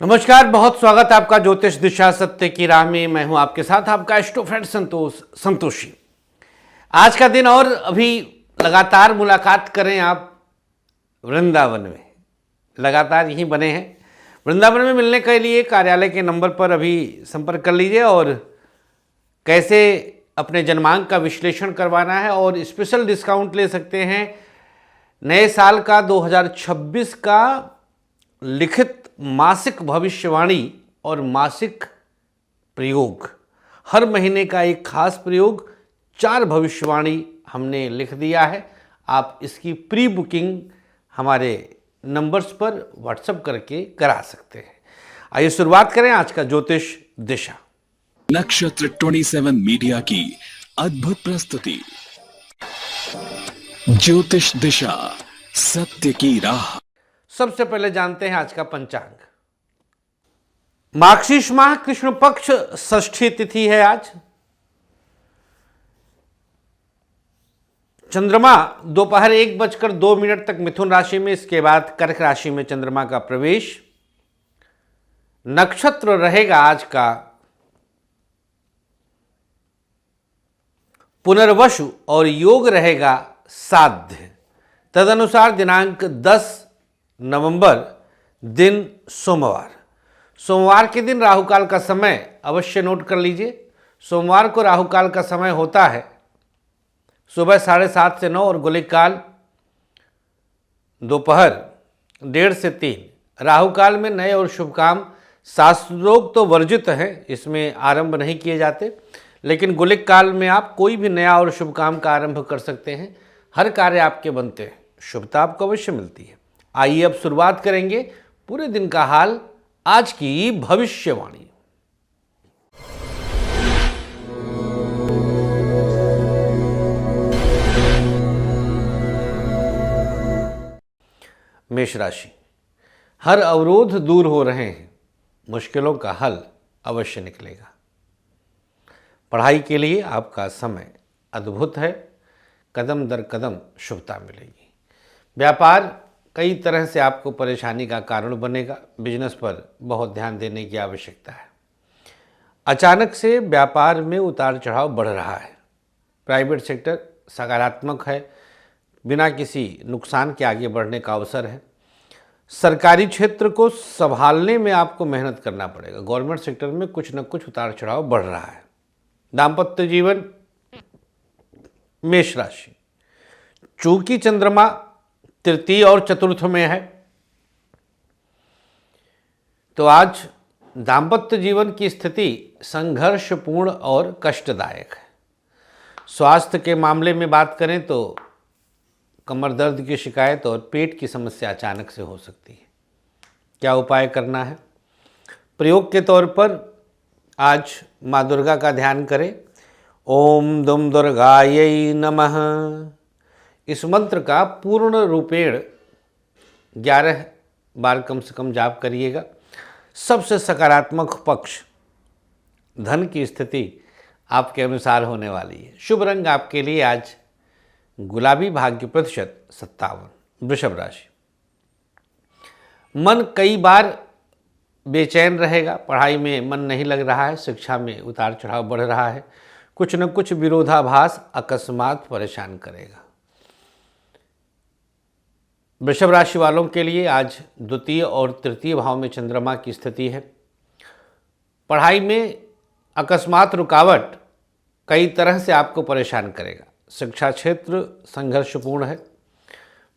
नमस्कार, बहुत स्वागत है आपका ज्योतिष दिशा सत्य की राह में। मैं हूं आपके साथ आपका एस्ट्रो फ्रेंड संतोषी। आज का दिन और अभी लगातार मुलाकात करें आप वृंदावन में, लगातार यहीं बने हैं। वृंदावन में मिलने के लिए कार्यालय के नंबर पर अभी संपर्क कर लीजिए और कैसे अपने जन्मांक का विश्लेषण करवाना है और स्पेशल डिस्काउंट ले सकते हैं। नए साल का 2026 का लिखित मासिक भविष्यवाणी और मासिक प्रयोग, हर महीने का एक खास प्रयोग, 4 भविष्यवाणी हमने लिख दिया है। आप इसकी प्री बुकिंग हमारे नंबर्स पर व्हाट्सएप करके करा सकते हैं। आइए शुरुआत करें आज का ज्योतिष दिशा। नक्षत्र 27 मीडिया की अद्भुत प्रस्तुति ज्योतिष दिशा सत्य की राह। सबसे पहले जानते हैं आज का पंचांग। मार्गशीर्ष माह कृष्ण पक्ष षष्ठी तिथि है आज। चंद्रमा दोपहर 1:02 तक मिथुन राशि में, इसके बाद कर्क राशि में चंद्रमा का प्रवेश। नक्षत्र रहेगा आज का पुनर्वसु और योग रहेगा साध्य। तदनुसार दिनांक 10 नवंबर दिन सोमवार के दिन राहुकाल का समय अवश्य नोट कर लीजिए। सोमवार को राहुकाल का समय होता है सुबह 7:30 से 9 और गुलिक काल दोपहर 1:30 से 3। राहुकाल में नए और शुभ काम शास्त्रोक्त तो वर्जित है, इसमें आरंभ नहीं किए जाते, लेकिन गुलिक काल में आप कोई भी नया और शुभ काम का आरंभ कर सकते हैं। हर कार्य आपके बनते हैं, शुभता आपको अवश्य मिलती है। आइए अब शुरुआत करेंगे पूरे दिन का हाल, आज की भविष्यवाणी। मेष राशि, हर अवरोध दूर हो रहे हैं, मुश्किलों का हल अवश्य निकलेगा। पढ़ाई के लिए आपका समय अद्भुत है, कदम दर कदम शुभता मिलेगी। व्यापार कई तरह से आपको परेशानी का कारण बनेगा, बिजनेस पर बहुत ध्यान देने की आवश्यकता है। अचानक से व्यापार में उतार चढ़ाव बढ़ रहा है। प्राइवेट सेक्टर सकारात्मक है, बिना किसी नुकसान के आगे बढ़ने का अवसर है। सरकारी क्षेत्र को संभालने में आपको मेहनत करना पड़ेगा। गवर्नमेंट सेक्टर में कुछ न कुछ उतार चढ़ाव बढ़ रहा है। दाम्पत्य जीवन, मेष राशि, चूंकि चंद्रमा तृतीय और चतुर्थ में है तो आज दाम्पत्य जीवन की स्थिति संघर्षपूर्ण और कष्टदायक है। स्वास्थ्य के मामले में बात करें तो कमर दर्द की शिकायत और पेट की समस्या अचानक से हो सकती है। क्या उपाय करना है? प्रयोग के तौर पर आज माँ दुर्गा का ध्यान करें। ओम दुम दुर्गायै नमः, इस मंत्र का पूर्ण रूपेण 11 बार कम से कम जाप करिएगा। सबसे सकारात्मक पक्ष, धन की स्थिति आपके अनुसार होने वाली है। शुभ रंग आपके लिए आज गुलाबी, भाग्य प्रतिशत 57। वृषभ राशि, मन कई बार बेचैन रहेगा, पढ़ाई में मन नहीं लग रहा है, शिक्षा में उतार चढ़ाव बढ़ रहा है, कुछ न कुछ विरोधाभास अकस्मात परेशान करेगा। वृषभ राशि वालों के लिए आज द्वितीय और तृतीय भाव में चंद्रमा की स्थिति है। पढ़ाई में अकस्मात रुकावट कई तरह से आपको परेशान करेगा। शिक्षा क्षेत्र संघर्षपूर्ण है।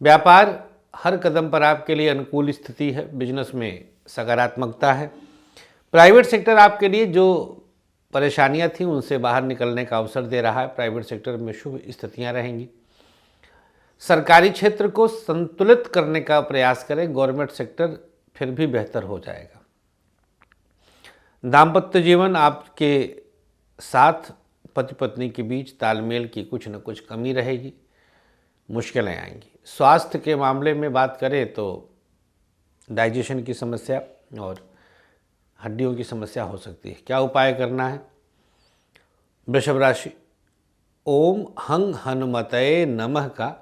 व्यापार हर कदम पर आपके लिए अनुकूल स्थिति है। बिजनेस में सकारात्मकता है। प्राइवेट सेक्टर आपके लिए जो परेशानियां थी उनसे बाहर निकलने का अवसर दे रहा है। प्राइवेट सेक्टर में शुभ स्थितियां रहेंगी। सरकारी क्षेत्र को संतुलित करने का प्रयास करें, गवर्नमेंट सेक्टर फिर भी बेहतर हो जाएगा। दाम्पत्य जीवन आपके साथ पति पत्नी के बीच तालमेल की कुछ न कुछ कमी रहेगी, मुश्किलें आएंगी। स्वास्थ्य के मामले में बात करें तो डाइजेशन की समस्या और हड्डियों की समस्या हो सकती है। क्या उपाय करना है? वृषभ राशि, ओम हंग हनुमतये नमः का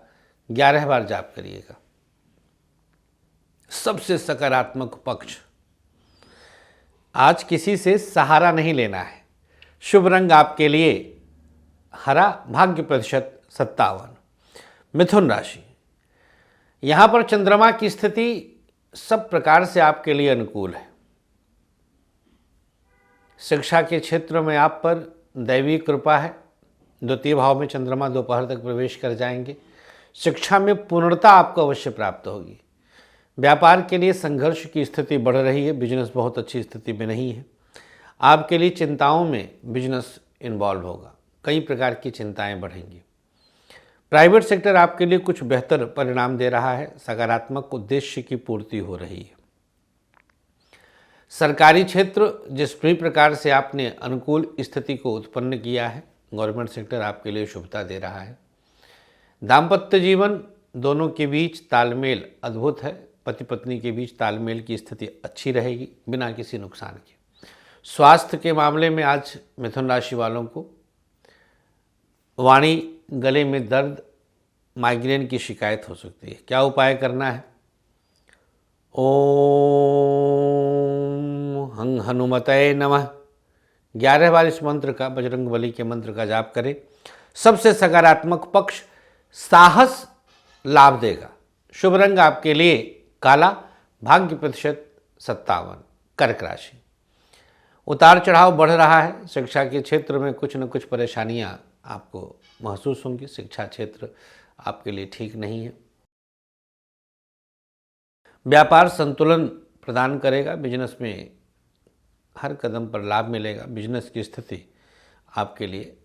11 बार जाप करिएगा। सबसे सकारात्मक पक्ष, आज किसी से सहारा नहीं लेना है। शुभ रंग आपके लिए हरा, भाग्य प्रतिशत 57। मिथुन राशि, यहाँ पर चंद्रमा की स्थिति सब प्रकार से आपके लिए अनुकूल है। शिक्षा के क्षेत्र में आप पर दैवी कृपा है। द्वितीय भाव में चंद्रमा दोपहर तक प्रवेश कर जाएंगे। शिक्षा में पूर्णता आपको अवश्य प्राप्त होगी। व्यापार के लिए संघर्ष की स्थिति बढ़ रही है। बिजनेस बहुत अच्छी स्थिति में नहीं है। आपके लिए चिंताओं में बिजनेस इन्वॉल्व होगा। कई प्रकार की चिंताएं बढ़ेंगी। प्राइवेट सेक्टर आपके लिए कुछ बेहतर परिणाम दे रहा है। सकारात्मक उद्देश्य की पूर्ति हो रही है। सरकारी क्षेत्र जिस भी प्रकार से आपने अनुकूल स्थिति को उत्पन्न किया है, गवर्नमेंट सेक्टर आपके लिए शुभता दे रहा है। दाम्पत्य जीवन दोनों के बीच तालमेल अद्भुत है। पति पत्नी के बीच तालमेल की स्थिति अच्छी रहेगी बिना किसी नुकसान के। स्वास्थ्य के मामले में आज मिथुन राशि वालों को वाणी, गले में दर्द, माइग्रेन की शिकायत हो सकती है। क्या उपाय करना है? ओम हं हनुमतये नमः 11 बार इस मंत्र का, बजरंगबली के मंत्र का जाप करें। सबसे सकारात्मक पक्ष साहस लाभ देगा। शुभ रंग आपके लिए काला, भाग्य प्रतिशत 57। कर्क राशि, उतार चढ़ाव बढ़ रहा है। शिक्षा के क्षेत्र में कुछ न कुछ परेशानियां आपको महसूस होंगी। शिक्षा क्षेत्र आपके लिए ठीक नहीं है। व्यापार संतुलन प्रदान करेगा। बिजनेस में हर कदम पर लाभ मिलेगा। बिजनेस की स्थिति आपके लिए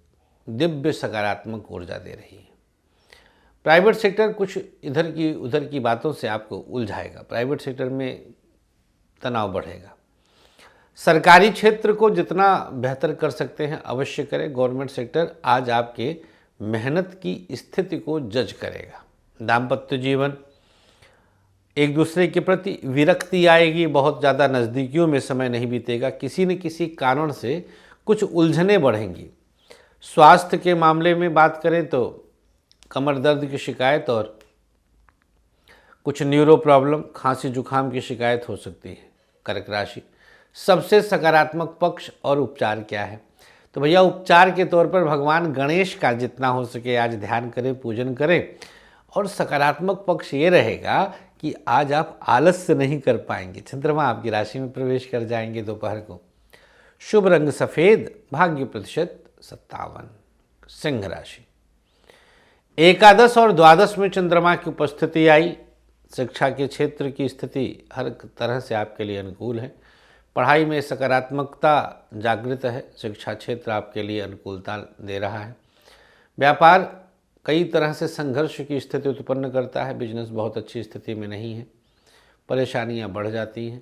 दिव्य सकारात्मक ऊर्जा दे रही है। प्राइवेट सेक्टर कुछ इधर की उधर की बातों से आपको उलझाएगा। प्राइवेट सेक्टर में तनाव बढ़ेगा। सरकारी क्षेत्र को जितना बेहतर कर सकते हैं अवश्य करें। गवर्नमेंट सेक्टर आज आपके मेहनत की स्थिति को जज करेगा। दाम्पत्य जीवन, एक दूसरे के प्रति विरक्ति आएगी। बहुत ज़्यादा नज़दीकियों में समय नहीं बीतेगा। किसी न किसी कारण से कुछ उलझनें बढ़ेंगी। स्वास्थ्य के मामले में बात करें तो कमर दर्द की शिकायत और कुछ न्यूरो प्रॉब्लम, खांसी जुखाम की शिकायत हो सकती है। कर्क राशि, सबसे सकारात्मक पक्ष और उपचार क्या है? तो भैया उपचार के तौर पर भगवान गणेश का जितना हो सके आज ध्यान करें, पूजन करें। और सकारात्मक पक्ष ये रहेगा कि आज आप आलस्य नहीं कर पाएंगे। चंद्रमा आपकी राशि में प्रवेश कर जाएंगे दोपहर को। शुभ रंग सफ़ेद, भाग्य प्रतिशत 57। सिंह राशि, एकादश और द्वादश में चंद्रमा की उपस्थिति आई। शिक्षा के क्षेत्र की स्थिति हर तरह से आपके लिए अनुकूल है। पढ़ाई में सकारात्मकता जागृत है। शिक्षा क्षेत्र आपके लिए अनुकूलता दे रहा है। व्यापार कई तरह से संघर्ष की स्थिति उत्पन्न करता है। बिजनेस बहुत अच्छी स्थिति में नहीं है। परेशानियां बढ़ जाती हैं।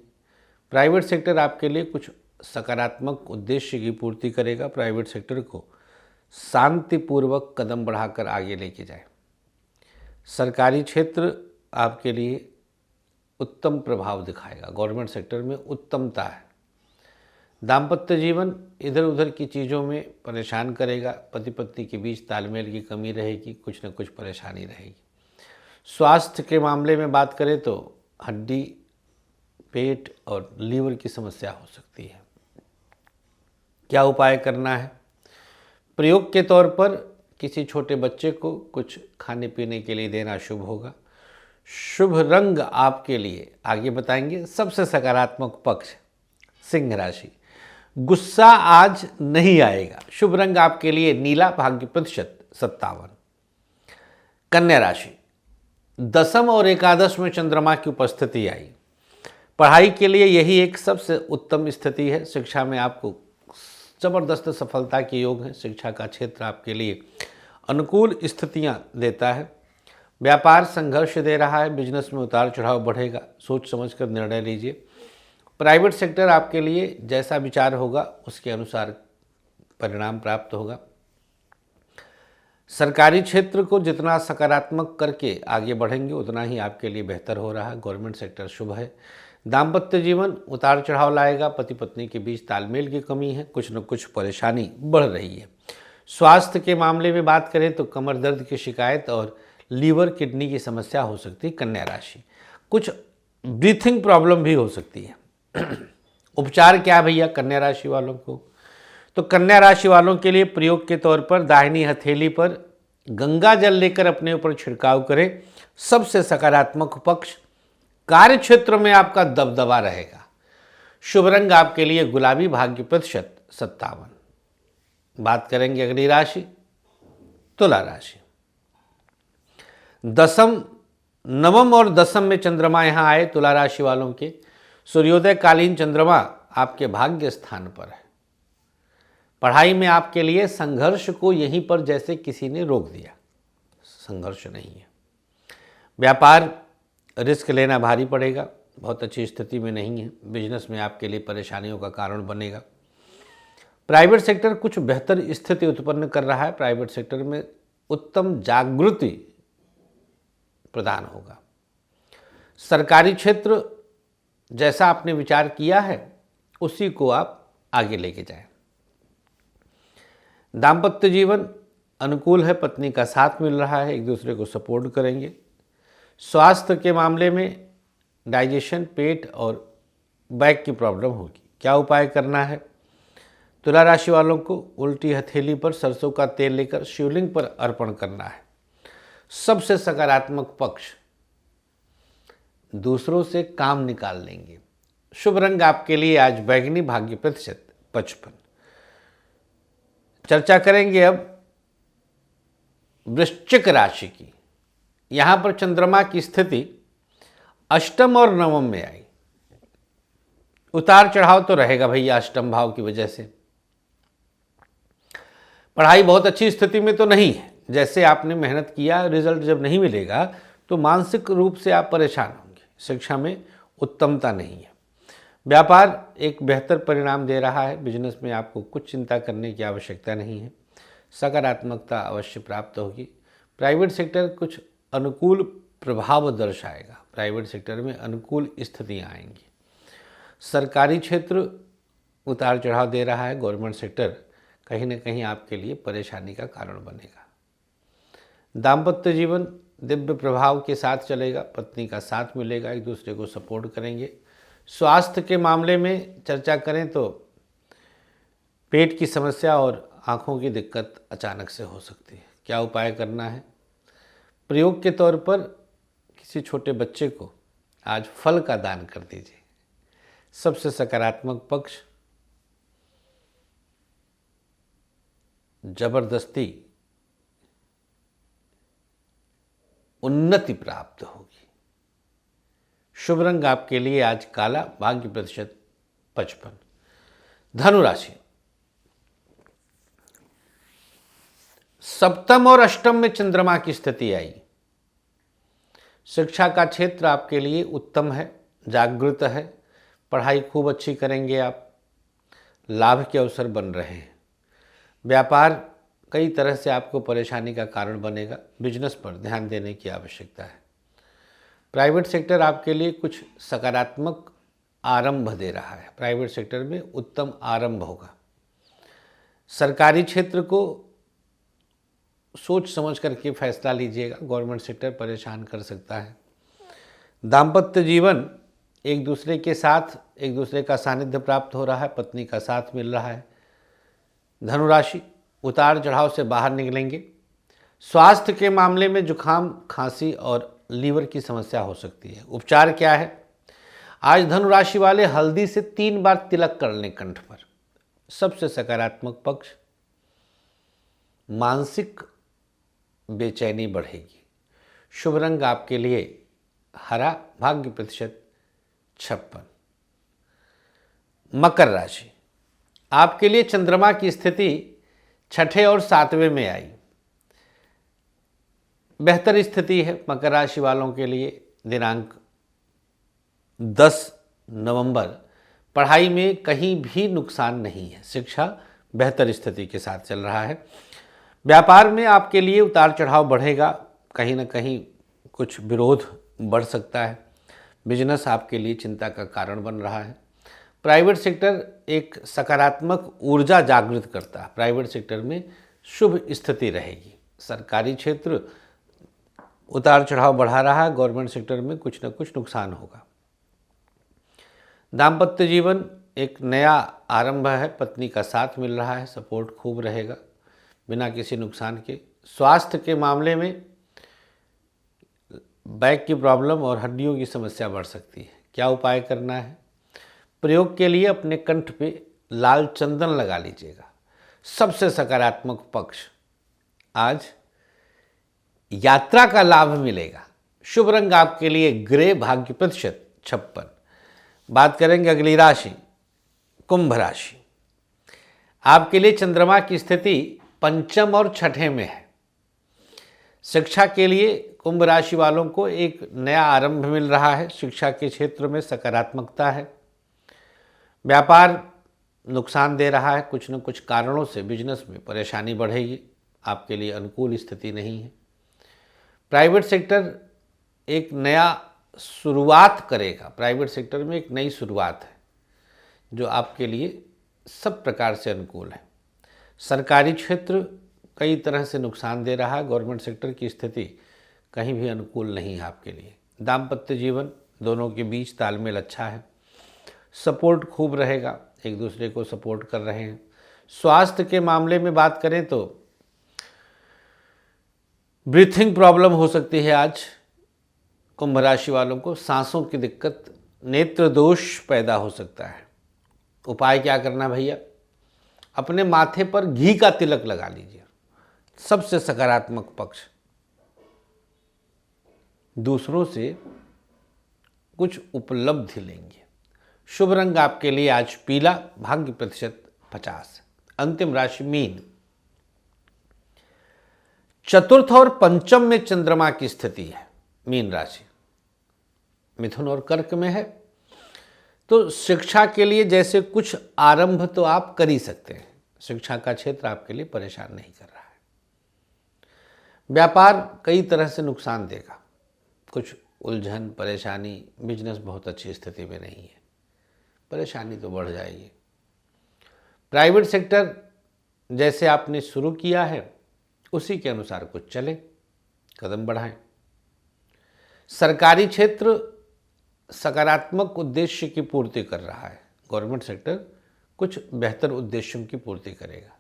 प्राइवेट सेक्टर आपके लिए कुछ सकारात्मक उद्देश्य की पूर्ति करेगा। प्राइवेट सेक्टर को शांतिपूर्वक कदम बढ़ाकर आगे लेके जाए। सरकारी क्षेत्र आपके लिए उत्तम प्रभाव दिखाएगा। गवर्नमेंट सेक्टर में उत्तमता है। दाम्पत्य जीवन इधर उधर की चीज़ों में परेशान करेगा। पति पत्नी के बीच तालमेल की कमी रहेगी। कुछ न कुछ परेशानी रहेगी। स्वास्थ्य के मामले में बात करें तो हड्डी, पेट और लीवर की समस्या हो सकती है। क्या उपाय करना है? प्रयोग के तौर पर किसी छोटे बच्चे को कुछ खाने पीने के लिए देना शुभ होगा। शुभ रंग आपके लिए आगे बताएंगे। सबसे सकारात्मक पक्ष सिंह राशि, गुस्सा आज नहीं आएगा। शुभ रंग आपके लिए नीला, भाग्य प्रतिशत 57। कन्या राशि, दसम और एकादश में चंद्रमा की उपस्थिति आई। पढ़ाई के लिए यही एक सबसे उत्तम स्थिति है। शिक्षा में आपको जबरदस्त सफलता के योग हैं। शिक्षा का क्षेत्र आपके लिए अनुकूल स्थितियां देता है। व्यापार संघर्ष दे रहा है। बिजनेस में उतार चढ़ाव बढ़ेगा। सोच समझकर निर्णय लीजिए। प्राइवेट सेक्टर आपके लिए जैसा विचार होगा उसके अनुसार परिणाम प्राप्त होगा। सरकारी क्षेत्र को जितना सकारात्मक करके आगे बढ़ेंगे उतना ही आपके लिए बेहतर हो रहा है। गवर्नमेंट सेक्टर शुभ है। दाम्पत्य जीवन उतार चढ़ाव लाएगा। पति पत्नी के बीच तालमेल की कमी है। कुछ न कुछ परेशानी बढ़ रही है। स्वास्थ्य के मामले में बात करें तो कमर दर्द की शिकायत और लीवर किडनी की समस्या हो सकती है। कन्या राशि, कुछ ब्रीथिंग प्रॉब्लम भी हो सकती है। उपचार क्या है भैया कन्या राशि वालों को? तो कन्या राशि वालों के लिए प्रयोग के तौर पर दाहिनी हथेली पर गंगा जल लेकर अपने ऊपर छिड़काव करें। सबसे सकारात्मक पक्ष, कार्य क्षेत्र में आपका दबदबा रहेगा। शुभ रंग आपके लिए गुलाबी, भाग्य प्रतिशत 57। बात करेंगे अगली राशि तुला राशि। दसम, नवम और दसम में चंद्रमा यहां आए तुला राशि वालों के। सूर्योदय कालीन चंद्रमा आपके भाग्य स्थान पर है। पढ़ाई में आपके लिए संघर्ष को यहीं पर जैसे किसी ने रोक दिया, संघर्ष नहीं है। व्यापार रिस्क लेना भारी पड़ेगा, बहुत अच्छी स्थिति में नहीं है। बिजनेस में आपके लिए परेशानियों का कारण बनेगा। प्राइवेट सेक्टर कुछ बेहतर स्थिति उत्पन्न कर रहा है। प्राइवेट सेक्टर में उत्तम जागृति प्रदान होगा। सरकारी क्षेत्र जैसा आपने विचार किया है उसी को आप आगे लेके जाएं। दाम्पत्य जीवन अनुकूल है, पत्नी का साथ मिल रहा है, एक दूसरे को सपोर्ट करेंगे। स्वास्थ्य के मामले में डाइजेशन, पेट और बैक की प्रॉब्लम होगी। क्या उपाय करना है? तुला राशि वालों को उल्टी हथेली पर सरसों का तेल लेकर शिवलिंग पर अर्पण करना है। सबसे सकारात्मक पक्ष, दूसरों से काम निकाल लेंगे। शुभ रंग आपके लिए आज बैगनी, भाग्य प्रतिशत 55। चर्चा करेंगे अब वृश्चिक राशि की। यहां पर चंद्रमा की स्थिति अष्टम और नवम में आई। उतार चढ़ाव तो रहेगा भैया अष्टम भाव की वजह से। पढ़ाई बहुत अच्छी स्थिति में तो नहीं है, जैसे आपने मेहनत किया रिजल्ट जब नहीं मिलेगा तो मानसिक रूप से आप परेशान होंगे। शिक्षा में उत्तमता नहीं है। व्यापार एक बेहतर परिणाम दे रहा है। बिजनेस में आपको कुछ चिंता करने की आवश्यकता नहीं है। सकारात्मकता अवश्य प्राप्त होगी। प्राइवेट सेक्टर कुछ अनुकूल प्रभाव दर्शाएगा। प्राइवेट सेक्टर में अनुकूल स्थितियां आएंगी। सरकारी क्षेत्र उतार चढ़ाव दे रहा है। गवर्नमेंट सेक्टर कहीं ना कहीं आपके लिए परेशानी का कारण बनेगा। दाम्पत्य जीवन दिव्य प्रभाव के साथ चलेगा। पत्नी का साथ मिलेगा, एक दूसरे को सपोर्ट करेंगे। स्वास्थ्य के मामले में चर्चा करें तो पेट की समस्या और आँखों की दिक्कत अचानक से हो सकती है। क्या उपाय करना है? प्रयोग के तौर पर किसी छोटे बच्चे को आज फल का दान कर दीजिए। सबसे सकारात्मक पक्ष, जबरदस्ती उन्नति प्राप्त होगी। शुभ रंग आपके लिए आज काला, भाग्य प्रतिशत 55। धनु राशि। सप्तम और अष्टम में चंद्रमा की स्थिति आई। शिक्षा का क्षेत्र आपके लिए उत्तम है, जागृत है। पढ़ाई खूब अच्छी करेंगे आप। लाभ के अवसर बन रहे हैं। व्यापार कई तरह से आपको परेशानी का कारण बनेगा। बिजनेस पर ध्यान देने की आवश्यकता है। प्राइवेट सेक्टर आपके लिए कुछ सकारात्मक आरंभ दे रहा है। प्राइवेट सेक्टर में उत्तम आरंभ होगा। सरकारी क्षेत्र को सोच समझ करके फैसला लीजिएगा। गवर्नमेंट सेक्टर परेशान कर सकता है। दाम्पत्य जीवन एक दूसरे के साथ, एक दूसरे का सानिध्य प्राप्त हो रहा है। पत्नी का साथ मिल रहा है। धनुराशि उतार चढ़ाव से बाहर निकलेंगे। स्वास्थ्य के मामले में जुखाम, खांसी और लीवर की समस्या हो सकती है। उपचार क्या है? आज धनुराशि वाले हल्दी से 3 बार तिलक कर लें कंठ पर। सबसे सकारात्मक पक्ष, मानसिक बेचैनी बढ़ेगी। शुभ रंग आपके लिए हरा, भाग्य प्रतिशत 56। मकर राशि। आपके लिए चंद्रमा की स्थिति 6ठे और 7वें में आई। बेहतर स्थिति है मकर राशि वालों के लिए। दिनांक 10 नवंबर। पढ़ाई में कहीं भी नुकसान नहीं है। शिक्षा बेहतर स्थिति के साथ चल रहा है। व्यापार में आपके लिए उतार चढ़ाव बढ़ेगा। कहीं ना कहीं कुछ विरोध बढ़ सकता है। बिजनेस आपके लिए चिंता का कारण बन रहा है। प्राइवेट सेक्टर एक सकारात्मक ऊर्जा जागृत करता है। प्राइवेट सेक्टर में शुभ स्थिति रहेगी। सरकारी क्षेत्र उतार चढ़ाव बढ़ा रहा है। गवर्नमेंट सेक्टर में कुछ न कुछ नुकसान होगा। दाम्पत्य जीवन एक नया आरंभ है, पत्नी का साथ मिल रहा है, सपोर्ट खूब रहेगा बिना किसी नुकसान के। स्वास्थ्य के मामले में बैक की प्रॉब्लम और हड्डियों की समस्या बढ़ सकती है। क्या उपाय करना है? प्रयोग के लिए अपने कंठ पे लाल चंदन लगा लीजिएगा। सबसे सकारात्मक पक्ष, आज यात्रा का लाभ मिलेगा। शुभ रंग आपके लिए ग्रे, भाग्य प्रतिशत 56। बात करेंगे अगली राशि कुंभ राशि। आपके लिए चंद्रमा की स्थिति पंचम और छठे में है। शिक्षा के लिए कुंभ राशि वालों को एक नया आरंभ मिल रहा है। शिक्षा के क्षेत्र में सकारात्मकता है। व्यापार नुकसान दे रहा है, कुछ न कुछ कारणों से बिजनेस में परेशानी बढ़ेगी, आपके लिए अनुकूल स्थिति नहीं है। प्राइवेट सेक्टर एक नया शुरुआत करेगा। प्राइवेट सेक्टर में एक नई शुरुआत है जो आपके लिए सब प्रकार से अनुकूल है। सरकारी क्षेत्र कई तरह से नुकसान दे रहा है। गवर्नमेंट सेक्टर की स्थिति कहीं भी अनुकूल नहीं है आपके लिए। दाम्पत्य जीवन दोनों के बीच तालमेल अच्छा है। सपोर्ट खूब रहेगा, एक दूसरे को सपोर्ट कर रहे हैं। स्वास्थ्य के मामले में बात करें तो ब्रीथिंग प्रॉब्लम हो सकती है। आज कुंभ राशि वालों को सांसों की दिक्कत, नेत्र दोष पैदा हो सकता है। उपाय क्या करना भैया? अपने माथे पर घी का तिलक लगा लीजिए। सबसे सकारात्मक पक्ष, दूसरों से कुछ उपलब्धि लेंगे। शुभ रंग आपके लिए आज पीला, भाग्य प्रतिशत 50। अंतिम राशि मीन। चतुर्थ और पंचम में चंद्रमा की स्थिति है। मीन राशि मिथुन और कर्क में है, तो शिक्षा के लिए जैसे कुछ आरंभ तो आप कर ही सकते हैं। शिक्षा का क्षेत्र आपके लिए परेशान नहीं कर रहा है। व्यापार कई तरह से नुकसान देगा, कुछ उलझन, परेशानी। बिजनेस बहुत अच्छी स्थिति में नहीं है, परेशानी तो बढ़ जाएगी। प्राइवेट सेक्टर जैसे आपने शुरू किया है उसी के अनुसार कुछ चले, कदम बढ़ाएं। सरकारी क्षेत्र सकारात्मक उद्देश्य की पूर्ति कर रहा है। गवर्नमेंट सेक्टर कुछ बेहतर उद्देश्यों की पूर्ति करेगा।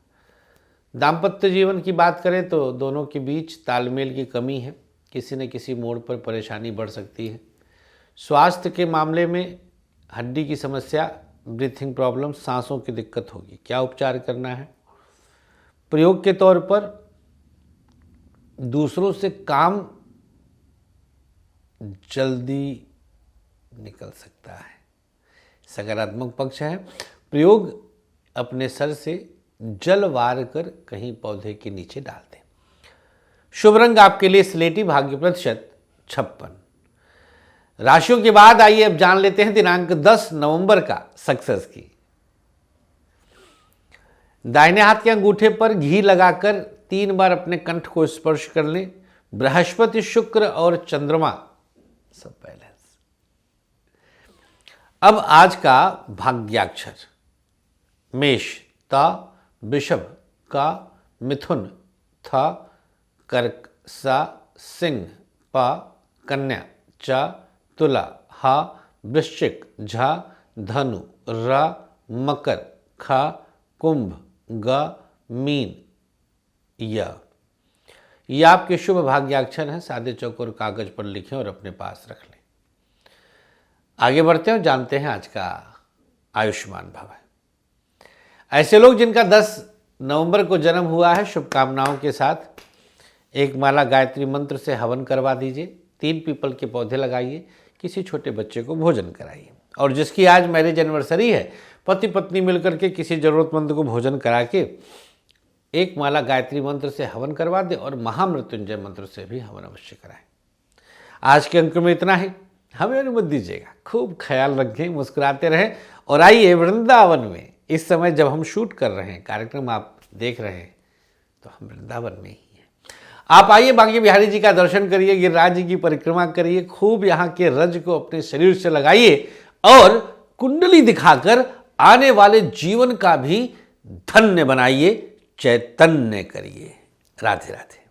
दाम्पत्य जीवन की बात करें तो दोनों के बीच तालमेल की कमी है, किसी न किसी मोड़ पर परेशानी बढ़ सकती है। स्वास्थ्य के मामले में हड्डी की समस्या, ब्रीथिंग प्रॉब्लम, सांसों की दिक्कत होगी। क्या उपचार करना है? प्रयोग के तौर पर दूसरों से काम जल्दी निकल सकता है। सकारात्मक पक्ष है, प्रयोग अपने सर से जल वार कर कहीं पौधे के नीचे डाल दें। शुभ रंग आपके लिए स्लेटी, भाग्य प्रतिशत 56। राशियों के बाद आइए अब जान लेते हैं दिनांक 10 नवंबर का सक्सेस की। दाहिने हाथ के अंगूठे पर घी लगाकर 3 बार अपने कंठ को स्पर्श कर लें। बृहस्पति, शुक्र और चंद्रमा सब बैलेंस। अब आज का भाग्याक्षर मेष, ता, वृषभ, का, मिथुन, था, कर्क, सा, सिंह, पा, कन्या, चा, तुला, हा, वृश्चिक, झा, धनु, रा, मकर, खा, कुंभ, गा, मीन, या। ये आपके शुभ भाग्याक्षर हैं। सादे चौकोर कागज पर लिखें और अपने पास रख लें। आगे बढ़ते हैं और जानते हैं आज का आयुष्मान भव। ऐसे लोग जिनका 10 नवंबर को जन्म हुआ है, शुभकामनाओं के साथ एक माला गायत्री मंत्र से हवन करवा दीजिए। 3 पीपल के पौधे लगाइए, किसी छोटे बच्चे को भोजन कराइए। और जिसकी आज मैरिज एनिवर्सरी है, पति पत्नी मिलकर के किसी जरूरतमंद को भोजन करा के एक माला गायत्री मंत्र से हवन करवा दें और महामृत्युंजय मंत्र से भी हवन अवश्य कराएं। आज के अंक में इतना ही। हमें अनुमति दीजिएगा। खूब ख्याल रखें, मुस्कुराते रहें और आइए वृंदावन में। इस समय जब हम शूट कर रहे हैं, कार्यक्रम आप देख रहे हैं, तो हम वृंदावन में ही हैं। आप आइए, बांके बिहारी जी का दर्शन करिए, गिरिराज जी की परिक्रमा करिए, खूब यहाँ के रज को अपने शरीर से लगाइए और कुंडली दिखाकर आने वाले जीवन का भी धन्य बनाइए, चैतन्य करिए। राधे राधे।